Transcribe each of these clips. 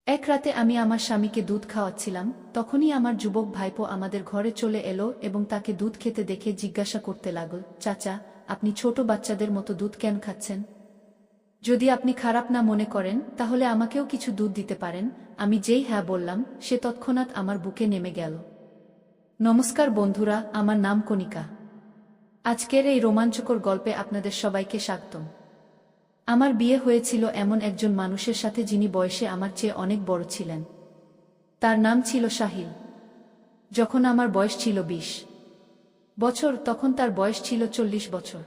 এক রাতে আমি আমার স্বামীকে দুধ খাওয়াচ্ছিলাম, তখনই আমার যুবক ভাইপো আমাদের ঘরে চলে এলো এবং তাকে দুধ খেতে দেখে জিজ্ঞাসা করতে লাগল, চাচা, আপনি ছোট বাচ্চাদের মতো দুধ কেন খাচ্ছেন? যদি আপনি খারাপ না মনে করেন তাহলে আমাকেও কিছু দুধ দিতে পারেন। আমি যেই হ্যাঁ বললাম, সে তৎক্ষণাৎ আমার বুকে নেমে গেল। নমস্কার বন্ধুরা, আমার নাম কণিকা। আজকের এই রোমাঞ্চকর গল্পে আপনাদের সবাইকে স্বাগতম। আমার বিয়ে হয়েছিল এমন একজন মানুষের সাথে যিনি বয়সে আমার চেয়ে অনেক বড় ছিলেন। তার নাম ছিল সাহিল। যখন আমার বয়স ছিল ২০ বছর, তখন তার বয়স ছিল ৪০ বছর।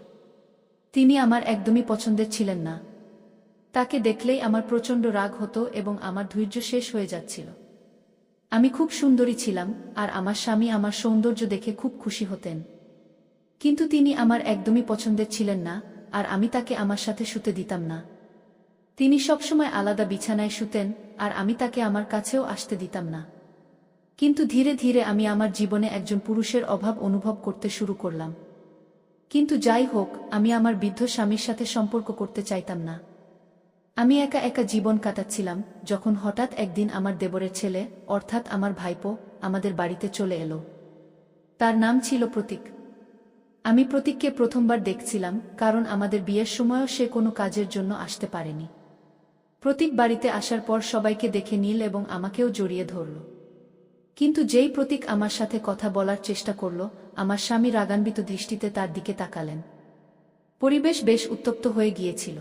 তিনি আমার একদমই পছন্দের ছিলেন না। তাকে দেখলেই আমার প্রচণ্ড রাগ হতো এবং আমার ধৈর্য শেষ হয়ে যাচ্ছিল। আমি খুব সুন্দরী ছিলাম, আর আমার স্বামী আমার সৌন্দর্য দেখে খুব খুশি হতেন। কিন্তু তিনি আমার একদমই পছন্দের ছিলেন না, আর আমি তাকে আমার সাথে শুতে দিতাম না। তিনি সবসময় আলাদা বিছানায় শুতেন, আর আমি তাকে আমার কাছেও আসতে দিতাম না। কিন্তু ধীরে ধীরে আমি আমার জীবনে একজন পুরুষের অভাব অনুভব করতে শুরু করলাম। কিন্তু যাই হোক, আমি আমার বৃদ্ধ স্বামীর সাথে সম্পর্ক করতে চাইতাম না। আমি একা একা জীবন কাটাচ্ছিলাম, যখন হঠাৎ একদিন আমার দেবরের ছেলে, অর্থাৎ আমার ভাইপো, আমাদের বাড়িতে চলে এলো। তার নাম ছিল প্রতীক। আমি প্রতীককে প্রথমবার দেখছিলাম, কারণ আমাদের বিয়ের সময়ও সে কোনো কাজের জন্য আসতে পারেনি। প্রতীক বাড়িতে আসার পর সবাইকে দেখে নিল এবং আমাকেও জড়িয়ে ধরল। কিন্তু যেই প্রতীক আমার সাথে কথা বলার চেষ্টা করল, আমার স্বামী রাগান্বিত দৃষ্টিতে তার দিকে তাকালেন। পরিবেশ বেশ উত্তপ্ত হয়ে গিয়েছিল।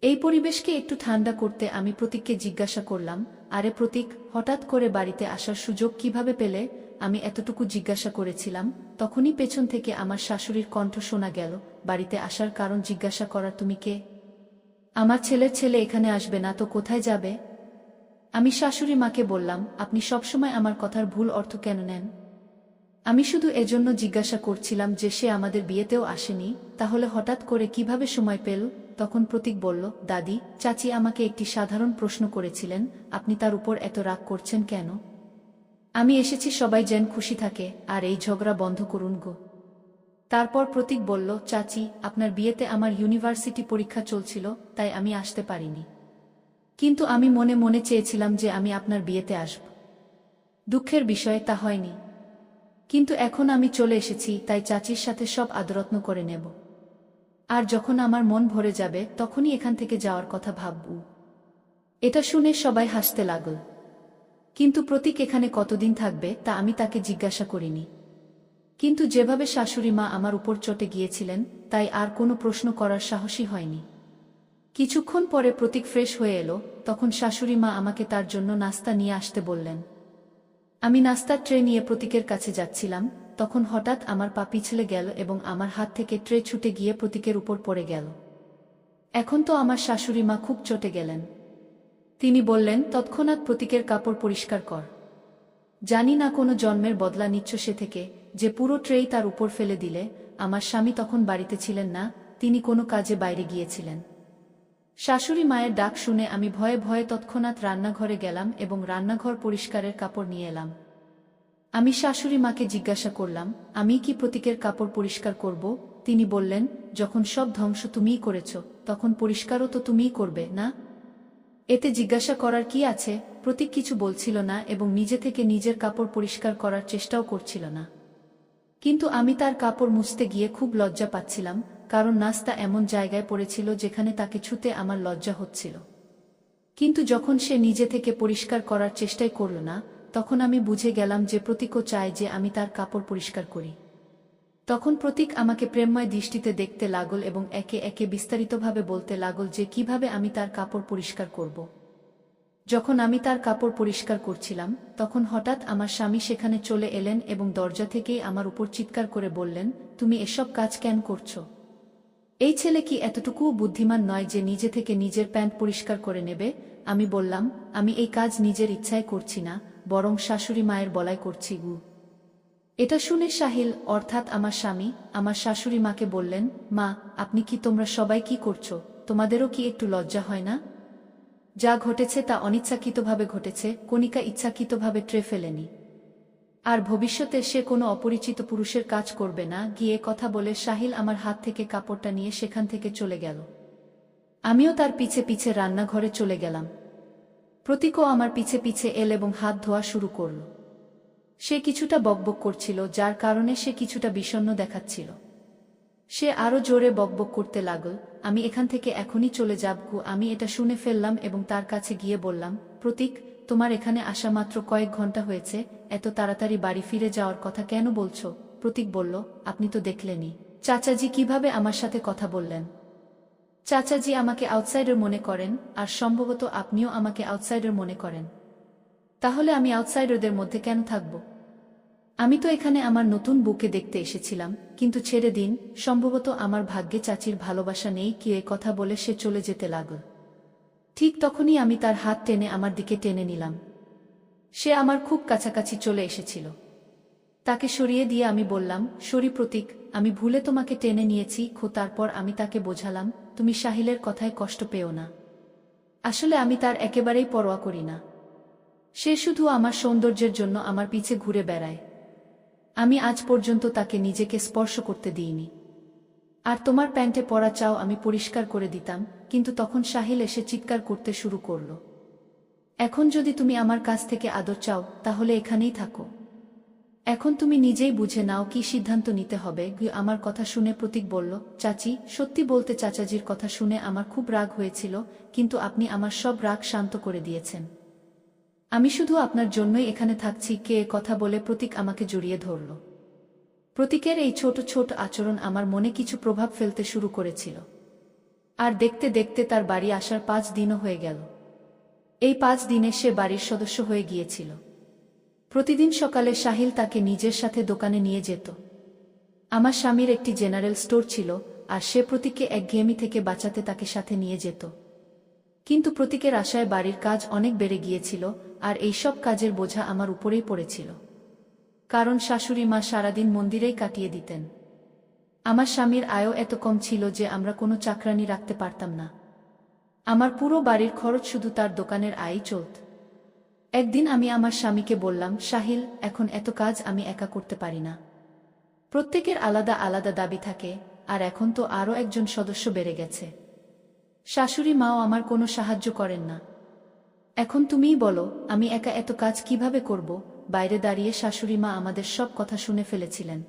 এই পরিবেশকে একটু ঠান্ডা করতে আমি প্রতীককে জিজ্ঞাসা করলাম, আরে প্রতীক, হঠাৎ করে বাড়িতে আসার সুযোগ কিভাবে পেলে? আমি এতটুকু জিজ্ঞাসা করেছিলাম, তখনই পেছন থেকে আমার শাশুড়ির কণ্ঠ শোনা গেল, বাড়িতে আসার কারণ জিজ্ঞাসা করার তুমি কে? আমার ছেলের ছেলে এখানে আসবে না তো কোথায় যাবে? আমি শাশুড়ি মাকে বললাম, আপনি সবসময় আমার কথার ভুল অর্থ কেন নেন? আমি শুধু এজন্য জিজ্ঞাসা করছিলাম যে সে আমাদের বিয়েতেও আসেনি, তাহলে হঠাৎ করে কিভাবে সময় পেল? তখন প্রতীক বলল, দাদি, চাচি আমাকে একটি সাধারণ প্রশ্ন করেছিলেন, আপনি তার উপর এত রাগ করছেন কেন? আমি এসেছি সবাই যেন খুশি থাকে, আর এই ঝগড়া বন্ধ করুন গো। তারপর প্রতীক বলল, চাচি, আপনার বিয়েতে আমার ইউনিভার্সিটি পরীক্ষা চলছিল, তাই আমি আসতে পারিনি। কিন্তু আমি মনে মনে চেয়েছিলাম যে আমি আপনার বিয়েতে আসব। দুঃখের বিষয় তা হয়নি। কিন্তু এখন আমি চলে এসেছি, তাই চাচির সাথে সব আদরত্ন করে নেব। আর যখন আমার মন ভরে যাবে তখনই এখান থেকে যাওয়ার কথা ভাবব। এটা শুনে সবাই হাসতে লাগল। কিন্তু প্রতীক এখানে কতদিন থাকবে তা আমি তাকে জিজ্ঞাসা করিনি। কিন্তু যেভাবে শাশুড়ি মা আমার উপর চটে গিয়েছিলেন, তাই আর কোনো প্রশ্ন করার সাহসই হয়নি। কিছুক্ষণ পরে প্রতীক ফ্রেশ হয়ে এলো, তখন শাশুড়ি মা আমাকে তার জন্য নাস্তা নিয়ে আসতে বললেন। আমি নাস্তার ট্রে নিয়ে প্রতীকের কাছে যাচ্ছিলাম, তখন হঠাৎ আমার পা পিছলে গেল এবং আমার হাত থেকে ট্রে ছুটে গিয়ে প্রতীকের উপর পড়ে গেল। এখন তো আমার শাশুড়ি মা খুব চটে গেলেন। তিনি বললেন, তৎক্ষণাৎ প্রতীকের কাপড় পরিষ্কার কর। জানি না কোনো জন্মের বদলা নিচ্ছ সে থেকে, যে পুরো ট্রেই তার উপর ফেলে দিলে। আমার স্বামী তখন বাড়িতে ছিলেন না, তিনি কোনো কাজে বাইরে গিয়েছিলেন। শাশুড়ি মায়ের ডাক শুনে আমি ভয়ে ভয়ে তৎক্ষণাৎ রান্নাঘরে গেলাম এবং রান্নাঘর পরিষ্কারের কাপড় নিয়ে এলাম। আমি শাশুড়ি মাকে জিজ্ঞাসা করলাম, আমি কি প্রতীকের কাপড় পরিষ্কার করব? তিনি বললেন, যখন সব ধ্বংস তুমিই করেছ, তখন পরিষ্কারও তো তুমিই করবে, না? এতে জিজ্ঞাসা করার কি আছে? প্রতীক কিছু বলছিল না এবং নিজে থেকে নিজের কাপড় পরিষ্কার করার চেষ্টাও করছিল না। কিন্তু আমি তার কাপড় মুছতে গিয়ে খুব লজ্জা পাচ্ছিলাম, কারণ নাস্তা এমন জায়গায় পড়েছিল যেখানে তাকে ছুঁতে আমার লজ্জা হচ্ছিল। কিন্তু যখন সে নিজে থেকে পরিষ্কার করার চেষ্টাই করল না, তখন আমি বুঝে গেলাম যে প্রতীকও চায় যে আমি তার কাপড় পরিষ্কার করি। তখন প্রতীক আমাকে প্রেমময় দৃষ্টিতে দেখতে লাগল এবং একে একে বিস্তারিতভাবে বলতে লাগল যে কিভাবে আমি তার কাপড় পরিষ্কার করব। যখন আমি তার কাপড় পরিষ্কার করছিলাম, তখন হঠাৎ আমার স্বামী সেখানে চলে এলেন এবং দরজা থেকেই আমার উপর চিৎকার করে বললেন, তুমি এসব কাজ কেন করছো? এই ছেলে কি এতটুকুও বুদ্ধিমান নয় যে নিজে থেকে নিজের প্যান্ট পরিষ্কার করে নেবে? আমি বললাম, আমি এই কাজ নিজের ইচ্ছায় করছি না, বরং শাশুড়ি মায়ের বলায় করছি গু। এটা শুনে সাহিল, অর্থাৎ আমার স্বামী, আমার শাশুড়ি মাকে বললেন, মা, আপনি কি, তোমরা সবাই কি করছো? তোমাদেরও কি একটু লজ্জা হয় না? যা ঘটেছে তা অনিচ্ছাকৃতভাবে ঘটেছে, কণিকা ইচ্ছাকৃতভাবে ট্রে ফেলেনি। আর ভবিষ্যতে সে কোনো অপরিচিত পুরুষের কাজ করবে না। গিয়ে কথা বলে সাহিল আমার হাত থেকে কাপড়টা নিয়ে সেখান থেকে চলে গেল। আমিও তার পিছে পিছে রান্নাঘরে চলে গেলাম। প্রতীকও আমার পিছে পিছে এল এবং হাত ধোয়া শুরু করল। সে কিছুটা বকবক করছিল, যার কারণে সে কিছুটা বিষণ্ণ দেখাচ্ছিল। সে আরও জোরে বকবক করতে লাগল, আমি এখান থেকে এখনই চলে যাব। আমি এটা শুনে ফেললাম এবং তার কাছে গিয়ে বললাম, প্রতীক, তোমার এখানে আসা মাত্র কয়েক ঘন্টা হয়েছে, এত তাড়াতাড়ি বাড়ি ফিরে যাওয়ার কথা কেন বলছো? প্রতীক বলল, আপনি তো দেখলেনই চাচাজি কিভাবে আমার সাথে কথা বললেন। চাচাজি আমাকে আউটসাইডার মনে করেন, আর সম্ভবত আপনিও আমাকে আউটসাইডার মনে করেন। তাহলে আমি আউটসাইডারদের মধ্যে কেন থাকব? আমি তো এখানে আমার নতুন বউকে দেখতে এসেছিলাম, কিন্তু ছেড়ে দিন, সম্ভবত আমার ভাগ্যে চাচির ভালোবাসা নেই। কি এ কথা বলে সে চলে যেতে লাগল। ঠিক তখনই আমি তার হাত টেনে আমার দিকে টেনে নিলাম। সে আমার খুব কাছাকাছি চলে এসেছিল। তাকে সরিয়ে দিয়ে আমি বললাম, সরি প্রতীক, আমি ভুলে তোমাকে টেনে নিয়েছি। তারপর আমি তাকে বোঝালাম, তুমি সাহিলের কথায় কষ্ট পেও না। আসলে আমি তার একেবারেই পরোয়া করি না। সে শুধু আমার সৌন্দর্যের জন্য আমার পিছে ঘুরে বেড়ায়। আমি আজ পর্যন্ত তাকে নিজেকে স্পর্শ করতে দিইনি। আর তোমার প্যান্টে পরা চাও আমি পরিষ্কার করে দিতাম, কিন্তু তখন সাহিল এসে চিৎকার করতে শুরু করল। এখন যদি তুমি আমার কাছ থেকে আদর চাও, তাহলে এখানেই থাকো। এখন তুমি নিজেই বুঝে নাও কি সিদ্ধান্ত নিতে হবে। আমার কথা শুনে প্রতীক বলল, চাচি, সত্যি বলতে চাচাজির কথা শুনে আমার খুব রাগ হয়েছিল, কিন্তু আপনি আমার সব রাগ শান্ত করে দিয়েছেন। আমি শুধু আপনার জন্যই এখানে থাকছি। কে কথা বলে প্রতীক আমাকে জড়িয়ে ধরল। প্রতীকের এই ছোট ছোট আচরণ আমার মনে কিছু প্রভাব ফেলতে শুরু করেছিল। আর দেখতে দেখতে তার বাড়ি আসার 5 দিনও হয়ে গেল। এই 5 দিনে সে বাড়ির সদস্য হয়ে গিয়েছিল। প্রতিদিন সকালে সাহিল তাকে নিজের সাথে দোকানে নিয়ে যেত। আমার স্বামীর একটি জেনারেল স্টোর ছিল, আর সে প্রতীককে একঘেয়েমি থেকে বাঁচাতে তাকে সাথে নিয়ে যেত। কিন্তু প্রতীকের আশায় বাড়ির কাজ অনেক বেড়ে গিয়েছিল, আর এই সব কাজের বোঝা আমার উপরেই পড়েছিল। কারণ শাশুড়ি মা সারাদিন মন্দিরেই কাটিয়ে দিতেন। আমার স্বামীর আয়ও এত কম ছিল যে আমরা কোনো চাকরানি রাখতে পারতাম না। আমার পুরো বাড়ির খরচ শুধু তার দোকানের আয়ই চলত। একদিন আমি আমার স্বামীকে বললাম, সাহিল, এখন এত কাজ আমি একা করতে পারি না। প্রত্যেকের আলাদা আলাদা দাবি থাকে, আর এখন তো আরও একজন সদস্য বেড়ে গেছে। শাশুড়ি মাও আমার কোনো সাহায্য করেন না। এখন তুমিই বলো, আমি একা এত কাজ কিভাবে করব? বাইরে দাঁড়িয়ে শাশুড়ি মা আমাদের সব কথা শুনে ফেলেছিলেন।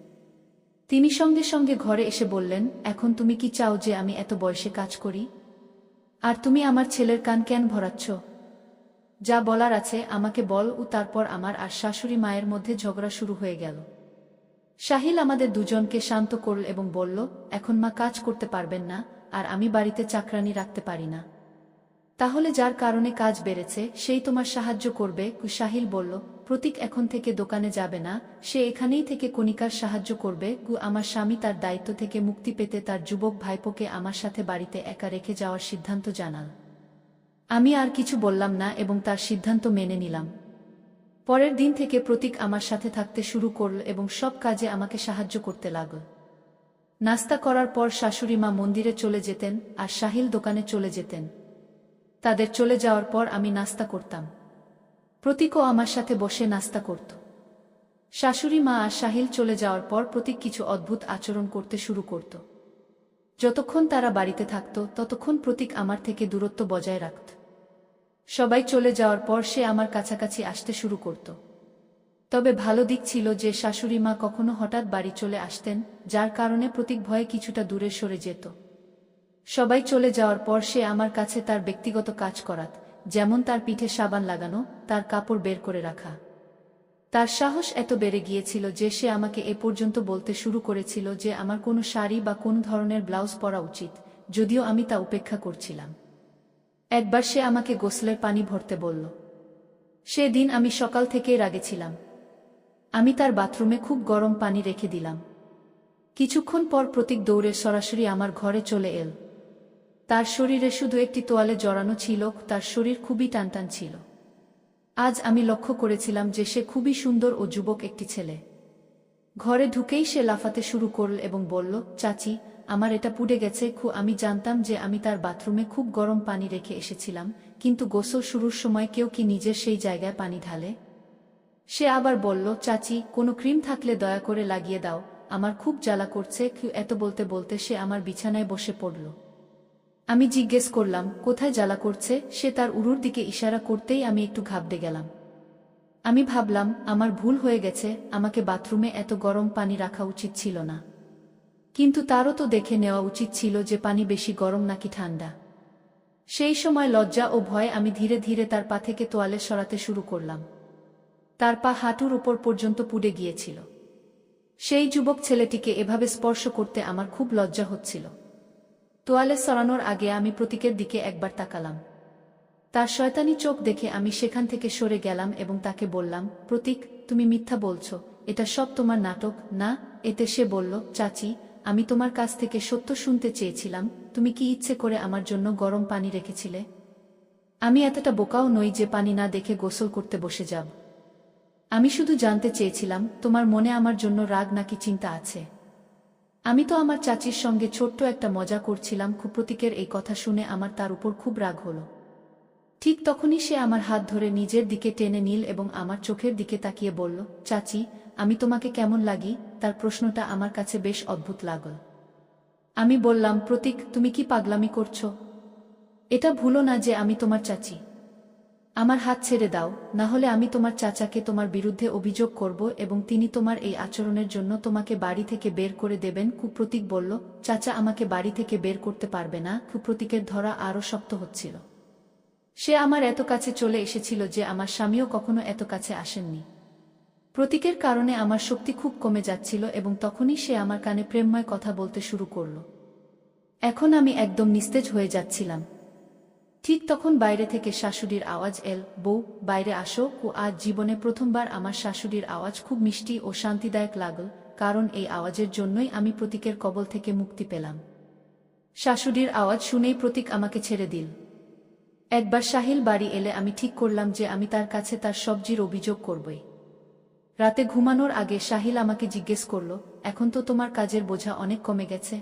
তিনি সঙ্গে সঙ্গে ঘরে এসে বললেন, এখন তুমি কি চাও যে আমি এত বয়সে কাজ করি? আর তুমি আমার ছেলের কান কেন ভরাচ্ছ? যা বলার আছে আমাকে বল। তারপর আমার আর শাশুড়ি মায়ের মধ্যে ঝগড়া শুরু হয়ে গেল। সাহিল আমাদের দুজনকে শান্ত করল এবং বলল, এখন মা কাজ করতে পারবেন না, আর আমি বাড়িতে চাকরানি রাখতে পারি না। তাহলে যার কারণে কাজ বেড়েছে সেই তোমার সাহায্য করবে। সাহিল বলল, প্রতীক এখন থেকে দোকানে যাবে না, সে এখানেই থেকে কণিকার সাহায্য করবে। আমার স্বামী তার দায়িত্ব থেকে মুক্তি পেতে তার যুবক ভাইপোকে আমার সাথে বাড়িতে একা রেখে যাওয়ার সিদ্ধান্ত জানাল। আমি আর কিছু বললাম না এবং তার সিদ্ধান্ত মেনে নিলাম। পরের দিন থেকে প্রতীক আমার সাথে থাকতে শুরু করল এবং সব কাজে আমাকে সাহায্য করতে লাগল। নাস্তা করার পর শাশুড়ি মা মন্দিরে চলে যেতেন আর সাহিল দোকানে চলে যেতেন। তাদের চলে যাওয়ার পর আমি নাস্তা করতাম। প্রতীকও আমার সাথে বসে নাস্তা করত। শাশুড়ি মা আর সাহিল চলে যাওয়ার পর প্রতীক কিছু অদ্ভুত আচরণ করতে শুরু করত। যতক্ষণ তারা বাড়িতে থাকত ততক্ষণ প্রতীক আমার থেকে দূরত্ব বজায় রাখত। সবাই চলে যাওয়ার পর সে আমার কাছাকাছি আসতে শুরু করত। তবে ভালো দিক ছিল যে শাশুড়ি মা কখনো হঠাৎ বাড়ি চলে আসতেন, যার কারণে প্রতীক ভয়ে কিছুটা দূরে সরে যেত। সবাই চলে যাওয়ার পর সে আমার কাছে তার ব্যক্তিগত কাজ করাত, যেমন তার পিঠে সাবান লাগানো, তার কাপড় বের করে রাখা। তার সাহস এত বেড়ে গিয়েছিল যে সে আমাকে এ পর্যন্ত বলতে শুরু করেছিল যে আমার কোনো শাড়ি বা কোন ধরনের ব্লাউজ পরা উচিত, যদিও আমি তা উপেক্ষা করছিলাম। একবার সে আমাকে গোসলের পানি ভরতে বলল। সেদিন আমি সকাল থেকেই রাগে ছিলাম। আমি তার বাথরুমে খুব গরম পানি রেখে দিলাম। কিছুক্ষণ পর প্রতীক দৌড়ে সরাসরি আমার ঘরে চলে এল। তার শরীরে শুধু একটি তোয়ালে জড়ানো ছিল, তার শরীর খুবই টানটান ছিল। আজ আমি লক্ষ্য করেছিলাম যে সে খুবই সুন্দর ও যুবক একটি ছেলে। ঘরে ঢুকেই সে লাফাতে শুরু করল এবং বলল, চাচি, আমার এটা পুড়ে গেছে। আমি জানতাম যে আমি তার বাথরুমে খুব গরম পানি রেখে এসেছিলাম, কিন্তু গোসল শুরুর সময় কেউ কি নিজের সেই জায়গায় পানি ঢালে? সে আবার বলল, চাচি, কোনো ক্রিম থাকলে দয়া করে লাগিয়ে দাও, আমার খুব জ্বালা করছে। এত বলতে বলতে সে আমার বিছানায় বসে পড়ল। আমি জিজ্ঞেস করলাম কোথায় জ্বালা করছে। সে তার উরুর দিকে ইশারা করতেই আমি একটু ঘাবড়ে গেলাম। আমি ভাবলাম আমার ভুল হয়ে গেছে, আমাকে বাথরুমে এত গরম পানি রাখা উচিত ছিল না। কিন্তু তারও তো দেখে নেওয়া উচিত ছিল যে পানি বেশি গরম নাকি ঠান্ডা। সেই সময় লজ্জা ও ভয়ে আমি ধীরে ধীরে তার পা থেকে তোয়ালে সরাতে শুরু করলাম। তার পা হাঁটুর উপর পর্যন্ত পুড়ে গিয়েছিল। সেই যুবক ছেলেটিকে এভাবে স্পর্শ করতে আমার খুব লজ্জা হচ্ছিল। তোয়ালে সরানোর আগে আমি প্রতীকের দিকে একবার তাকালাম। তার শয়তানি চোখ দেখে আমি সেখান থেকে সরে গেলাম এবং তাকে বললাম, প্রতীক, তুমি মিথ্যা বলছ, এটা সব তোমার নাটক, না? এতে সে বলল, চাচি, আমি তোমার কাছ থেকে সত্য শুনতে চেয়েছিলাম, তুমি কি ইচ্ছে করে আমার জন্য গরম পানি রেখেছিলে? আমি এতটা বোকাও নই যে পানি না দেখে গোসল করতে বসে যাব। আমি শুধু জানতে চেয়েছিলাম তোমার মনে আমার জন্য রাগ নাকি চিন্তা আছে। আমি তো আমার চাচির সঙ্গে ছোট্ট একটা মজা করছিলাম। প্রতীকের এই কথা শুনে আমার তার উপর খুব রাগ হলো। ঠিক তখনই সে আমার হাত ধরে নিজের দিকে টেনে নিল এবং আমার চোখের দিকে তাকিয়ে বলল, চাচি, আমি তোমাকে কেমন লাগি? তার প্রশ্নটা আমার কাছে বেশ অদ্ভুত লাগল। আমি বললাম, প্রতীক, তুমি কি পাগলামি করছো? এটা ভুলো না যে আমি তোমার চাচি। আমার হাত ছেড়ে দাও, না হলে আমি তোমার চাচাকে তোমার বিরুদ্ধে অভিযোগ করব এবং তিনি তোমার এই আচরণের জন্য তোমাকে বাড়ি থেকে বের করে দেবেন। কুপ্রতীক বলল, চাচা আমাকে বাড়ি থেকে বের করতে পারবে না। কুপ্রতীকের ধরা আরও শক্ত হচ্ছিল। সে আমার এত কাছে চলে এসেছিল যে আমার স্বামীও কখনো এত কাছে আসেননি। প্রতীকের কারণে আমার শক্তি খুব কমে যাচ্ছিল এবং তখনই সে আমার কানে প্রেমময় কথা বলতে শুরু করল। এখন আমি একদম নিস্তেজ হয়ে যাচ্ছিলাম। ঠিক তখন বাইরে থেকে শাশুড়ির আওয়াজ এল, বউ, বাইরে আসো। আজ জীবনে প্রথমবার আমার শাশুড়ির আওয়াজ খুব মিষ্টি ও শান্তিদায়ক লাগল, কারণ এই আওয়াজের জন্যই আমি প্রতীকের কবল থেকে মুক্তি পেলাম। শাশুড়ির আওয়াজ শুনেই প্রতীক আমাকে ছেড়ে দিল। একবার সাহিল বাড়ি এলে আমি ঠিক করলাম যে আমি তার কাছে তার সবজির অভিযোগ করবই। রাতে ঘুমানোর আগে সাহিল আমাকে জিজ্ঞেস করল, এখন তো তোমার কাজের বোঝা অনেক কমে গেছে।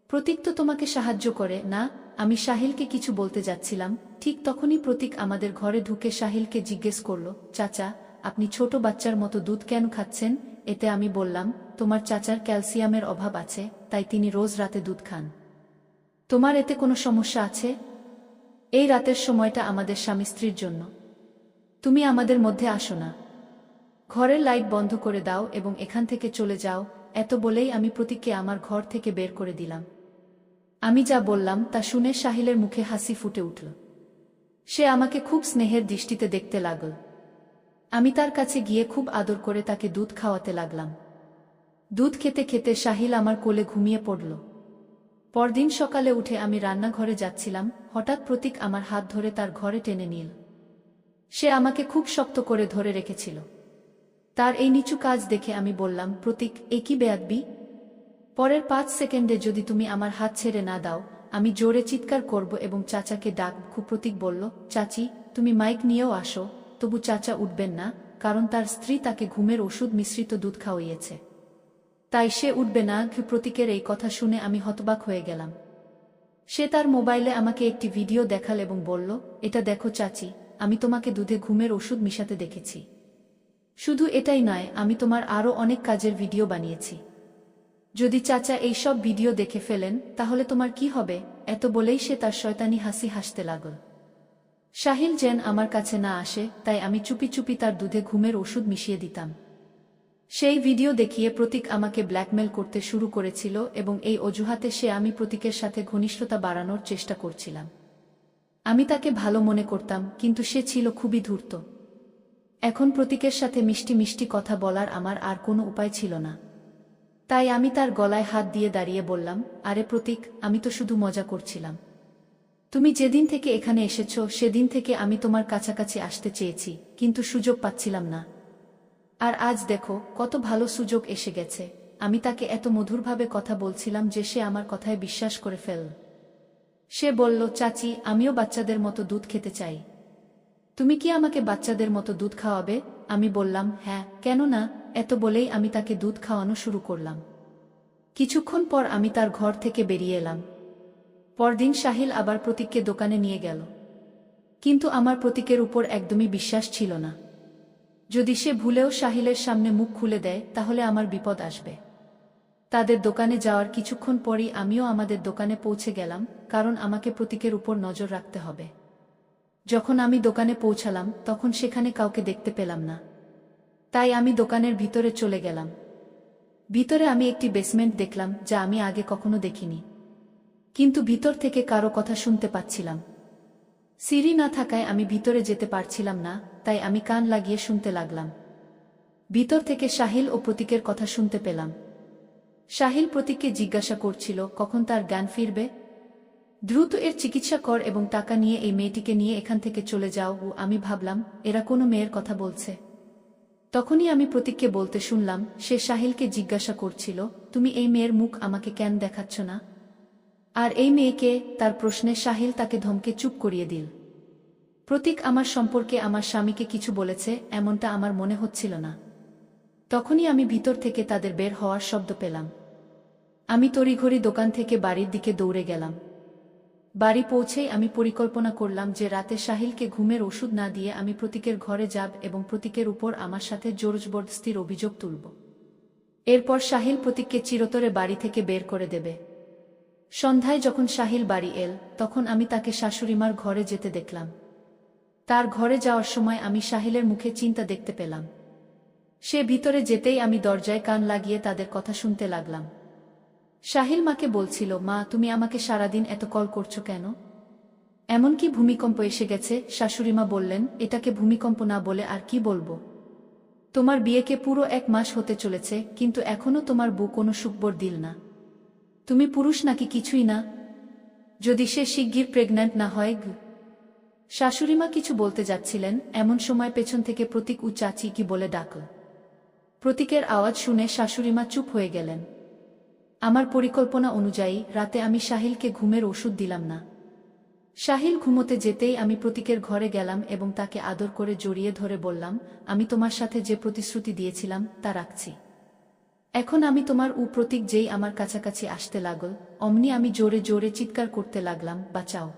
প্রতীক তো তোমাকে সাহায্য করে না? আমি সাহিলকে কিছু বলতে যাচ্ছিলাম, ঠিক তখনই প্রতীক আমাদের ঘরে ঢুকে সাহিলকে জিজ্ঞেস করল, চাচা, আপনি ছোট বাচ্চার মতো দুধ কেন খাচ্ছেন? এতে আমি বললাম, তোমার চাচার ক্যালসিয়ামের অভাব আছে, তাই তিনি রোজ রাতে দুধ খান। তোমার এতে কোনো সমস্যা আছে? এই রাতের সময়টা আমাদের স্বামী স্ত্রীর জন্য। তুমি আমাদের মধ্যে আসো না। ঘরের লাইট বন্ধ করে দাও এবং এখান থেকে চলে যাও। এত বলেই আমি প্রতীককে আমার ঘর থেকে বের করে দিলাম। আমি যা বললাম তা শুনে সাহিলের মুখে হাসি ফুটে উঠল। সে আমাকে খুব স্নেহের দৃষ্টিতে দেখতে লাগল। আমি তার কাছে গিয়ে খুব আদর করে তাকে দুধ খাওয়াতে লাগলাম। দুধ খেতে খেতে সাহিল আমার কোলে ঘুমিয়ে পড়ল। পরদিন সকালে উঠে আমি রান্নাঘরে যাচ্ছিলাম, হঠাৎ প্রতীক আমার হাত ধরে তার ঘরে টেনে নিল। সে আমাকে খুব শক্ত করে ধরে রেখেছিল। তার এই নিচু কাজ দেখে আমি বললাম, প্রতীক, এ কি বেয়াদবি? পরের 5 সেকেন্ডে যদি তুমি আমার হাত ছেড়ে না দাও, আমি জোরে চিৎকার করব এবং চাচাকে ডাকব। প্রতীক বলল, চাচি, তুমি মাইক নিয়েও আসো। তবু চাচা উঠবেন না, কারণ তার স্ত্রী তাকে ঘুমের ওষুধ মিশ্রিত দুধ খাওয়িয়েছে। তাই সে উঠবে না। প্রতীকের এই কথা শুনে আমি হতবাক হয়ে গেলাম। সে তার মোবাইলে আমাকে একটি ভিডিও দেখাল এবং বলল, এটা দেখো চাচি, আমি তোমাকে দুধে ঘুমের ওষুধ মিশাতে দেখেছি। শুধু এটাই নয়, আমি তোমার আরও অনেক কাজের ভিডিও বানিয়েছি। যদি চাচা এই সব ভিডিও দেখে ফেলেন, তাহলে তোমার কি হবে? এত বলেই সে তার শয়তানি হাসি হাসতে লাগল। সাহিল যেন আমার কাছে না আসে, তাই আমি চুপি চুপি তার দুধে ঘুমের ওষুধ মিশিয়ে দিতাম। সেই ভিডিও দেখিয়ে প্রতীক আমাকে ব্ল্যাকমেল করতে শুরু করেছিল এবং এই অজুহাতে আমি প্রতীকের সাথে ঘনিষ্ঠতা বাড়ানোর চেষ্টা করছিলাম। আমি তাকে ভালো মনে করতাম, কিন্তু সে ছিল খুবই ধূর্ত। এখন প্রতীকের সাথে মিষ্টি মিষ্টি কথা বলার আমার আর কোনো উপায় ছিল না। তাই আমি তার গলায় হাত দিয়ে দাঁড়িয়ে বললাম, আরে প্রতীক, আমি তো শুধু মজা করছিলাম। তুমি যেদিন থেকে এখানে এসেছো সেদিন থেকে আমি তোমার কাছাকাছি আসতে চেয়েছি, কিন্তু সুযোগ পাচ্ছিলাম না। আর আজ দেখো কত ভালো সুযোগ এসে গেছে। আমি তাকে এত মধুরভাবে কথা বলছিলাম যে সে আমার কথায় বিশ্বাস করে ফেলল। সে বলল, চাচি, আমিও বাচ্চাদের মতো দুধ খেতে চাই। তুমি কি আমাকে বাচ্চাদের মতো দুধ খাওয়াবে? আমি বললাম, হ্যাঁ, কেন না। এত বলেই আমি তাকে দুধ খাওয়ানো শুরু করলাম। কিছুক্ষণ পর আমি তার ঘর থেকে বেরিয়ে এলাম। পরদিন সাহিল আবার প্রতীককে দোকানে নিয়ে গেল। কিন্তু আমার প্রতীকের উপর একদমই বিশ্বাস ছিল না। যদি সে ভুলেও সাহিলের সামনে মুখ খুলে দেয়, তাহলে আমার বিপদ আসবে। তাদের দোকানে যাওয়ার কিছুক্ষণ পরই আমিও আমাদের দোকানে পৌঁছে গেলাম, কারণ আমাকে প্রতীকের উপর নজর রাখতে হবে। যখন আমি দোকানে পৌঁছালাম তখন সেখানে কাউকে দেখতে পেলাম না। তাই আমি দোকানের ভিতরে চলে গেলাম। ভিতরে আমি একটি বেসমেন্ট দেখলাম, যা আমি আগে কখনো দেখিনি। কিন্তু ভিতর থেকে কারো কথা শুনতে পাচ্ছিলাম। সিঁড়ি না থাকায় আমি ভিতরে যেতে পারছিলাম না, তাই আমি কান লাগিয়ে শুনতে লাগলাম। ভিতর থেকে সাহিল ও প্রতীকের কথা শুনতে পেলাম। সাহিল প্রতীককে জিজ্ঞাসা করছিল কখন তার জ্ঞান ফিরবে। দ্রুত এর চিকিৎসা কর এবং টাকা নিয়ে এই মেয়েটিকে নিয়ে এখান থেকে চলে যাও। ও আমি ভাবলাম এরা কোনো মেয়ের কথা বলছে। তখনই আমি প্রতীককে বলতে শুনলাম, সে সাহিলকে জিজ্ঞাসা করছিল, তুমি এই মেয়ের মুখ আমাকে কেন দেখাচ্ছ না? আর এই মেয়েকে? তার প্রশ্নে সাহিল তাকে ধমকে চুপ করিয়ে দিল। প্রতীক আমার সম্পর্কে আমার স্বামীকে কিছু বলেছে এমনটা আমার মনে হচ্ছিল না। তখনই আমি ভিতর থেকে তাদের বের হওয়ার শব্দ পেলাম। আমি তড়িঘড়ি দোকান থেকে বাড়ির দিকে দৌড়ে গেলাম। বাড়ি পৌঁছেই আমি পরিকল্পনা করলাম যে রাতে সাহিলকে ঘুমের ওষুধ না দিয়ে আমি প্রতীকের ঘরে যাব এবং প্রতীকের উপর আমার সাথে জোরজবরদস্তির অভিযোগ তুলব। এরপর সাহিল প্রতীককে চিরতরে বাড়ি থেকে বের করে দেবে। সন্ধ্যায় যখন সাহিল বাড়ি এল তখন আমি তাকে শাশুড়িমার ঘরে যেতে দেখলাম। তার ঘরে যাওয়ার সময় আমি সাহিলের মুখে চিন্তা দেখতে পেলাম। সে ভিতরে যেতেই আমি দরজায় কান লাগিয়ে তাদের কথা শুনতে লাগলাম। সাহিল মাকে বলছিল, মা তুমি আমাকে সারাদিন এত কল করছো কেন? এমনকি ভূমিকম্প এসে গেছে। শাশুড়িমা বললেন, এটাকে ভূমিকম্প না বলে আর কি বলবো? তোমার বিয়েকে পুরো 1 মাস হতে চলেছে, কিন্তু এখনো তোমার বউ কোনো সুখবর দিল না। তুমি পুরুষ নাকি কিছুই না? যদি সে শিগগির প্রেগন্যান্ট না হয়। শাশুড়িমা কিছু বলতে যাচ্ছিলেন, এমন সময় পেছন থেকে প্রতীক ও চাচি কি বলে ডাকল। প্রতীকের আওয়াজ শুনে শাশুড়িমা চুপ হয়ে গেলেন। আমার পরিকল্পনা অনুযায়ী রাতে আমি সাহিলকে ঘুমের ওষুধ দিলাম না। সাহিল ঘুমোতে যেতেই আমি প্রতীকের ঘরে গেলাম এবং তাকে আদর করে জড়িয়ে ধরে বললাম, আমি তোমার সাথে যে প্রতিশ্রুতি দিয়েছিলাম তা রাখছি। এখন আমি তোমার। প্রতীক যেই আমার কাছাকাছি আসতে লাগল অমনি আমি জোরে জোরে চিৎকার করতে লাগলাম, বাঁচাও,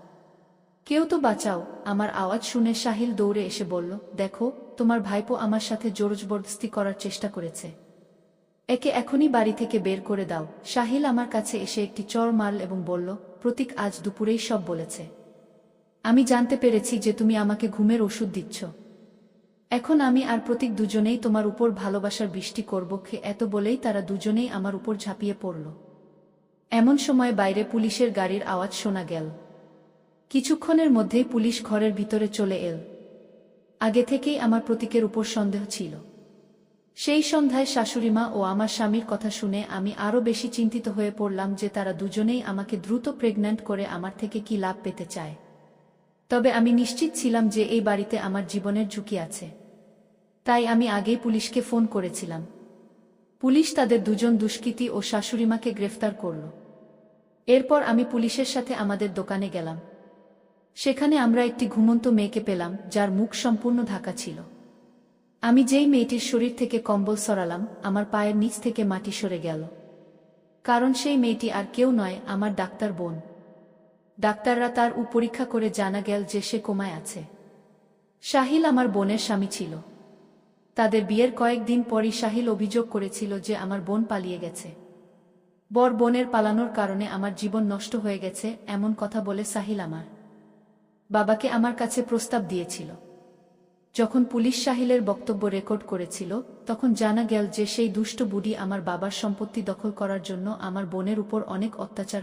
কেউ তো বাঁচাও। আমার আওয়াজ শুনে সাহিল দৌড়ে এসে বলল, দেখো তোমার ভাইপো আমার সাথে জোরজবরদস্তি করার চেষ্টা করেছে। একে এখনই বাড়ি থেকে বের করে দাও। সাহিল আমার কাছে এসে একটি চড় মারল এবং বলল, প্রতীক আজ দুপুরেই সব বলেছে। আমি জানতে পেরেছি যে তুমি আমাকে ঘুমের ওষুধ দিচ্ছ। এখন আমি আর প্রতীক দুজনেই তোমার উপর ভালোবাসার বৃষ্টি করব। এত বলেই তারা দুজনেই আমার উপর ঝাঁপিয়ে পড়ল। এমন সময় বাইরে পুলিশের গাড়ির আওয়াজ শোনা গেল। কিছুক্ষণের মধ্যেই পুলিশ ঘরের ভিতরে চলে এল। আগে থেকেই আমার প্রতীকের উপর সন্দেহ ছিল। সেই সন্ধ্যায় শাশুড়িমা ও আমার স্বামীর কথা শুনে আমি আরও বেশি চিন্তিত হয়ে পড়লাম যে তারা দুজনেই আমাকে দ্রুত প্রেগন্যান্ট করে আমার থেকে কি লাভ পেতে চায়। তবে আমি নিশ্চিত ছিলাম যে এই বাড়িতে আমার জীবনের ঝুঁকি আছে। তাই আমি আগেই পুলিশকে ফোন করেছিলাম। পুলিশ তাদের দুজন দুষ্কৃতী ও শাশুড়িমাকে গ্রেফতার করল। এরপর আমি পুলিশের সাথে আমাদের দোকানে গেলাম। সেখানে আমরা একটি ঘুমন্ত মেয়েকে পেলাম, যার মুখ সম্পূর্ণ ঢাকা ছিল। আমি যেই মেয়েটির শরীর থেকে কম্বল সরালাম আমার পায়ের নিচ থেকে মাটি সরে গেল। কারণ সেই মেয়েটি আর কেউ নয়, আমার ডাক্তার বোন। ডাক্তাররা তার পরীক্ষা করে জানা গেল যে সে কোমায় আছে। সাহিল আমার বোনের স্বামী ছিল। তাদের বিয়ের কয়েকদিন পরই সাহিল অভিযোগ করেছিল যে আমার বোন পালিয়ে গেছে। বর বোনের পালানোর কারণে আমার জীবন নষ্ট হয়ে গেছে এমন কথা বলে সাহিল আমার বাবাকে আমার কাছে প্রস্তাব দিয়েছিল। যখন পুলিশ সাহিলের বক্তব্য রেকর্ড করেছিল তখন জানা গেল যে সেই দুষ্ট বুড়ি আমার বাবার সম্পত্তি দখল করার জন্য আমার বোনের উপর অনেক অত্যাচার